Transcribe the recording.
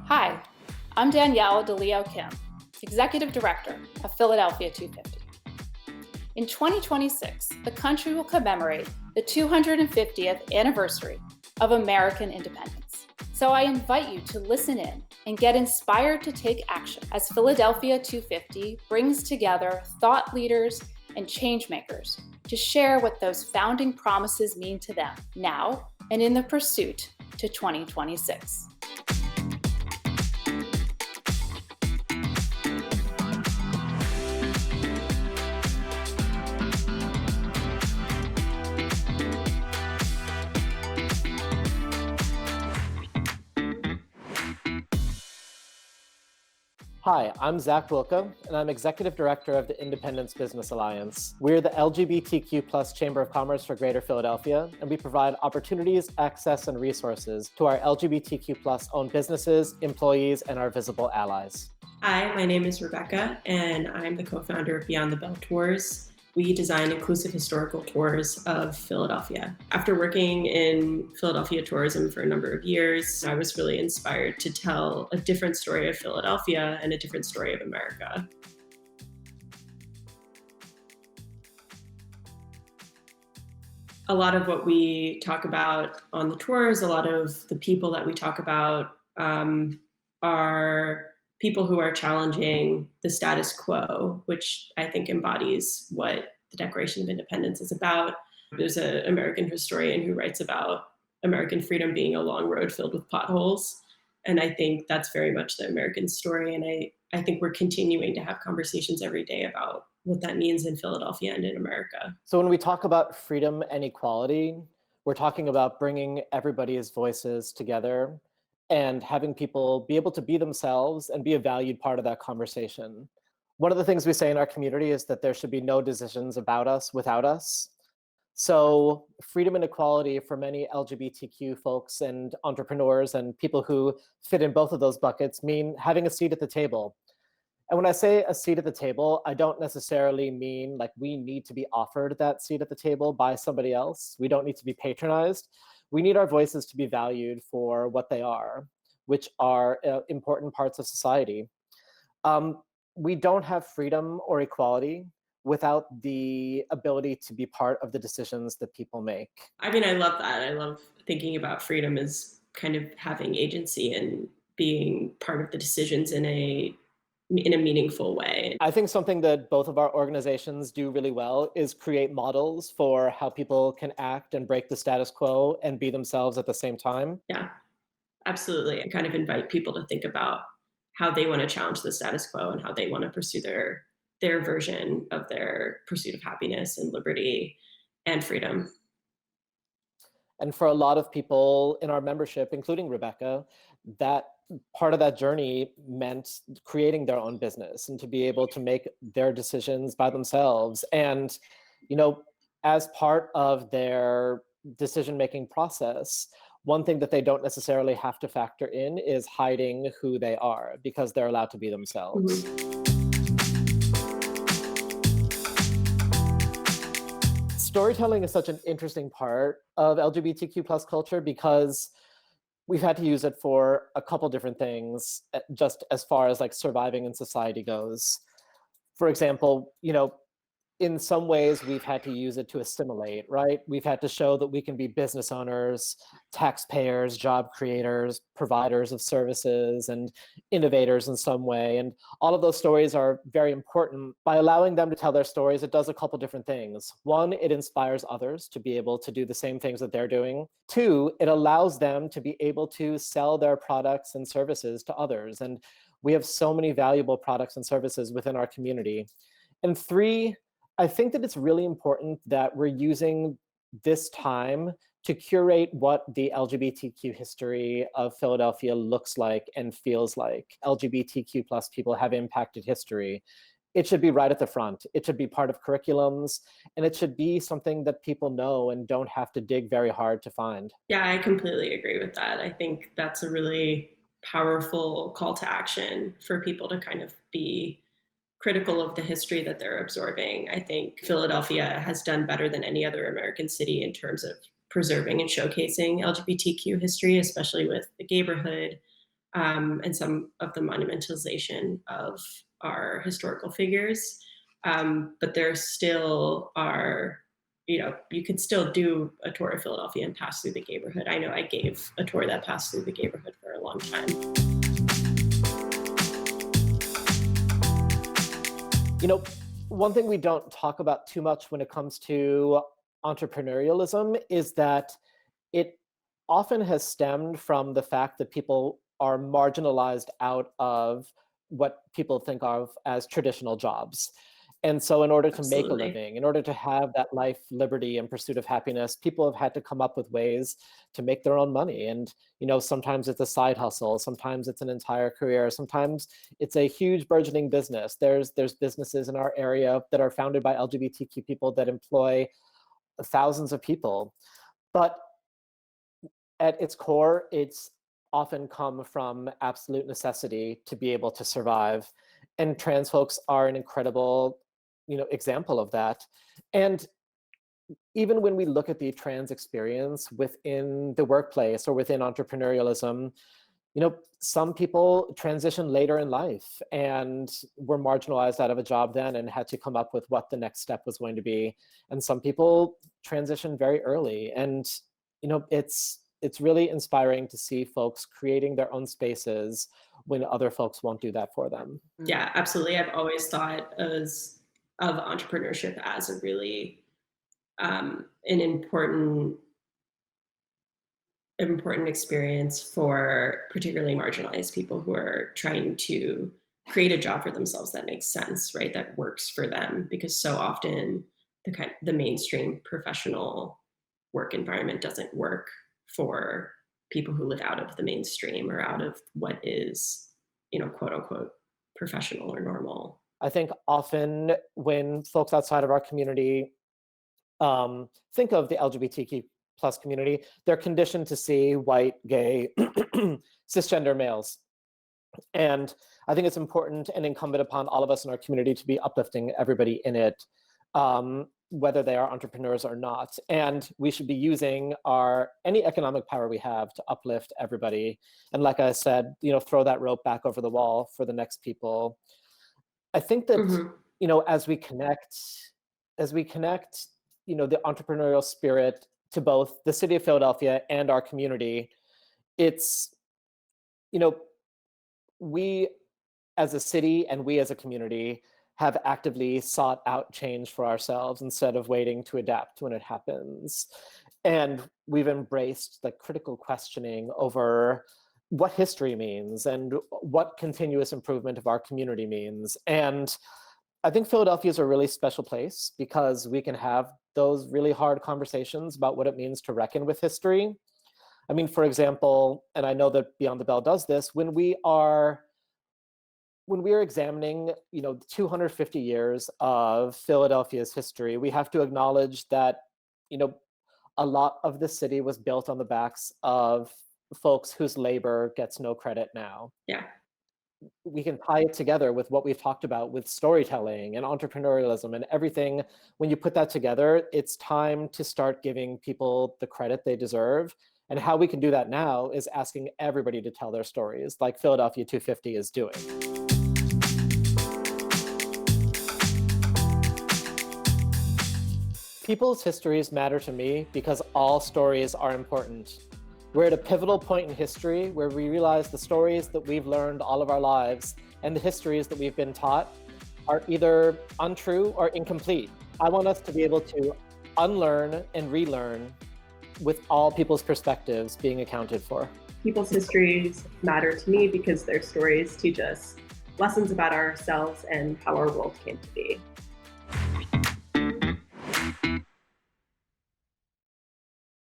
Hi, I'm Danielle DeLeo Kim, Executive Director of Philadelphia 250. In 2026, the country will commemorate the 250th anniversary of American independence. So I invite you to listen in and get inspired to take action as Philadelphia 250 brings together thought leaders and changemakers to share what those founding promises mean to them now and in the pursuit to 2026. Hi, I'm Zach Wilcha, and I'm Executive Director of the Independence Business Alliance. We're the LGBTQ plus Chamber of Commerce for Greater Philadelphia, and we provide opportunities, access, and resources to our LGBTQ plus owned businesses, employees, and our visible allies. Hi, my name is Rebecca, and I'm the co-founder of Beyond the Bell Tours. We design inclusive historical tours of Philadelphia. After working in Philadelphia tourism for a number of years, I was really inspired to tell a different story of Philadelphia and a different story of America. A lot of what we talk about on the tours, a lot of the people that we talk about are people who are challenging the status quo, which I think embodies what the Declaration of Independence is about. There's an American historian who writes about American freedom being a long road filled with potholes. And I think that's very much the American story. And I think we're continuing to have conversations every day about what that means in Philadelphia and in America. So when we talk about freedom and equality, we're talking about bringing everybody's voices together and having people be able to be themselves and be a valued part of that conversation. One of the things we say in our community is that there should be no decisions about us without us. So freedom and equality for many LGBTQ folks and entrepreneurs and people who fit in both of those buckets mean having a seat at the table. And when I say a seat at the table, I don't necessarily mean like we need to be offered that seat at the table by somebody else. We don't need to be patronized. We need our voices to be valued for what they are, which are important parts of society. We don't have freedom or equality without the ability to be part of the decisions that people make. I mean, I love that. I love thinking about freedom as kind of having agency and being part of the decisions in a meaningful way. I think something that both of our organizations do really well is create models for how people can act and break the status quo and be themselves at the same time. Yeah, absolutely. I kind of invite people to think about how they want to challenge the status quo and how they want to pursue their version of their pursuit of happiness and liberty and freedom. And for a lot of people in our membership, including Rebecca, that part of that journey meant creating their own business and to be able to make their decisions by themselves. And, as part of their decision-making process, one thing that they don't necessarily have to factor in is hiding who they are because they're allowed to be themselves. Mm-hmm. Storytelling is such an interesting part of LGBTQ plus culture because we've had to use it for a couple different things, just as far as like surviving in society goes. For example, in some ways we've had to use it to assimilate, right? We've had to show that we can be business owners, taxpayers, job creators, providers of services, and innovators in some way. And all of those stories are very important. By allowing them to tell their stories, it does a couple different things. One, it inspires others to be able to do the same things that they're doing. Two, it allows them to be able to sell their products and services to others. And we have so many valuable products and services within our community. And three, I think that it's really important that we're using this time to curate what the LGBTQ history of Philadelphia looks like and feels like. LGBTQ plus people have impacted history. It should be right at the front. It should be part of curriculums, and it should be something that people know and don't have to dig very hard to find. Yeah, I completely agree with that. I think that's a really powerful call to action for people to kind of be critical of the history that they're absorbing. I think Philadelphia has done better than any other American city in terms of preserving and showcasing LGBTQ history, especially with the neighborhood. and some of the monumentalization of our historical figures. But there still are, you could still do a tour of Philadelphia and pass through the neighborhood. I know I gave a tour that passed through the neighborhood for a long time. One thing we don't talk about too much when it comes to entrepreneurialism is that it often has stemmed from the fact that people are marginalized out of what people think of as traditional jobs. And so in order to make a Absolutely. living, in order to have that life, liberty, and pursuit of happiness, people have had to come up with ways to make their own money. And, sometimes it's a side hustle, sometimes it's an entire career, sometimes it's a huge burgeoning business. There's businesses in our area that are founded by LGBTQ people that employ thousands of people. But at its core, it's often come from absolute necessity to be able to survive. And trans folks are an incredible, example of that. And even when we look at the trans experience within the workplace or within entrepreneurialism, some people transition later in life and were marginalized out of a job then and had to come up with what the next step was going to be. And some people transition very early. And, it's really inspiring to see folks creating their own spaces when other folks won't do that for them. Yeah, absolutely. I've always thought of entrepreneurship as a really an important experience for particularly marginalized people who are trying to create a job for themselves that makes sense, right? That works for them, because so often the mainstream professional work environment doesn't work for people who live out of the mainstream or out of what is, quote unquote, professional or normal. I think often when folks outside of our community think of the LGBTQ plus community, they're conditioned to see white, gay, cisgender males. And I think it's important and incumbent upon all of us in our community to be uplifting everybody in it, whether they are entrepreneurs or not. And we should be using any economic power we have to uplift everybody. And like I said, throw that rope back over the wall for the next people. I think that, as we connect, the entrepreneurial spirit to both the city of Philadelphia and our community, it's, we as a city and we as a community have actively sought out change for ourselves instead of waiting to adapt when it happens. And we've embraced the critical questioning over what history means and what continuous improvement of our community means. And I think Philadelphia is a really special place because we can have those really hard conversations about what it means to reckon with history. I mean, for example, and I know that Beyond the Bell does this, when we are examining, 250 years of Philadelphia's history, we have to acknowledge that, a lot of the city was built on the backs of folks whose labor gets no credit now. Yeah. We can tie it together with what we've talked about with storytelling and entrepreneurialism and everything. When you put that together, it's time to start giving people the credit they deserve. And how we can do that now is asking everybody to tell their stories, like Philadelphia 250 is doing. People's histories matter to me because all stories are important. We're at a pivotal point in history where we realize the stories that we've learned all of our lives and the histories that we've been taught are either untrue or incomplete. I want us to be able to unlearn and relearn with all people's perspectives being accounted for. People's histories matter to me because their stories teach us lessons about ourselves and how our world came to be.